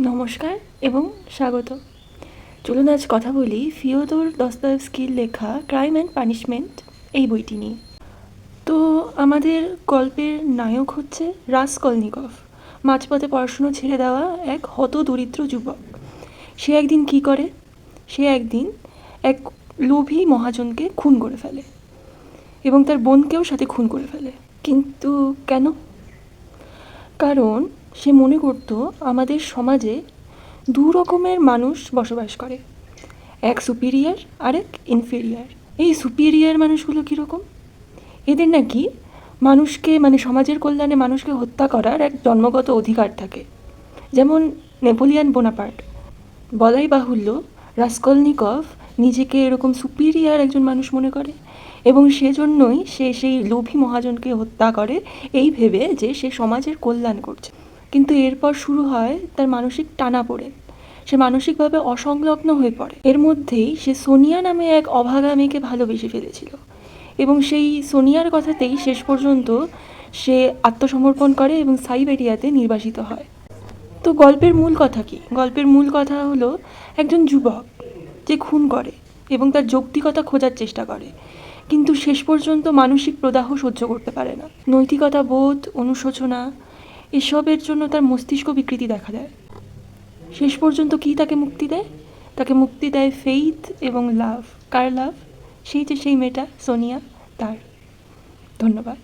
নমস্কার এবং স্বাগত। চলুন আজ কথা বলি ফিওদর দস্তয়েভস্কির লেখা ক্রাইম অ্যান্ড পানিশমেন্ট এই বইটি নিয়ে। তো আমাদের গল্পের নায়ক হচ্ছে রাসকলনিকভ, মাঝপথে পড়াশুনো ছেড়ে দেওয়া এক হতদরিদ্র যুবক। সে একদিন কী করে? সে একদিন এক লোভী মহাজনকে খুন করে ফেলে এবং তার বোনকেও সাথে খুন করে ফেলে। কিন্তু কেন? কারণ সে মনে করত আমাদের সমাজে দু রকমের মানুষ বসবাস করে, এক সুপিরিয়ার আর এক ইনফেরিয়ার। এই সুপিরিয়ার মানুষগুলো কীরকম? এদের নাকি মানুষকে সমাজের কল্যাণে মানুষকে হত্যা করার এক জন্মগত অধিকার থাকে, যেমন নেপোলিয়ান বোনাপার্ট। বলাই বাহুল্য রাসকলনিকভ নিজেকে এরকম সুপিরিয়ার একজন মানুষ মনে করে এবং সেজন্যই সে সেই লোভী মহাজনকে হত্যা করে এই ভেবে যে সে সমাজের কল্যাণ করছে। কিন্তু এরপর শুরু হয় তার মানসিক টানাপোড়েন। সে মানসিকভাবে অসংলগ্ন হয়ে পড়ে। এর মধ্যেই সে সোনিয়া নামে এক অভাগা মেয়েকে ভালোবেসে ফেলেছিল এবং সেই সোনিয়ার কথাতেই শেষ পর্যন্ত সে আত্মসমর্পণ করে এবং সাইবেরিয়াতে নির্বাসিত হয়। তো গল্পের মূল কথা কী? গল্পের মূল কথা হলো একজন যুবক যে খুন করে এবং তার যৌক্তিকতা খোঁজার চেষ্টা করে, কিন্তু শেষ পর্যন্ত মানসিক প্রদাহ সহ্য করতে পারে না। নৈতিকতা বোধ, অনুশোচনা এসবের জন্য তার মস্তিষ্ক বিকৃতি দেখা দেয়। শেষ পর্যন্ত কী তাকে মুক্তি দেয়? তাকে মুক্তি দেয় ফেইথ এবং লাভ। কার লাভ? সেই যে সেই মেয়েটা সোনিয়া, তার। ধন্যবাদ।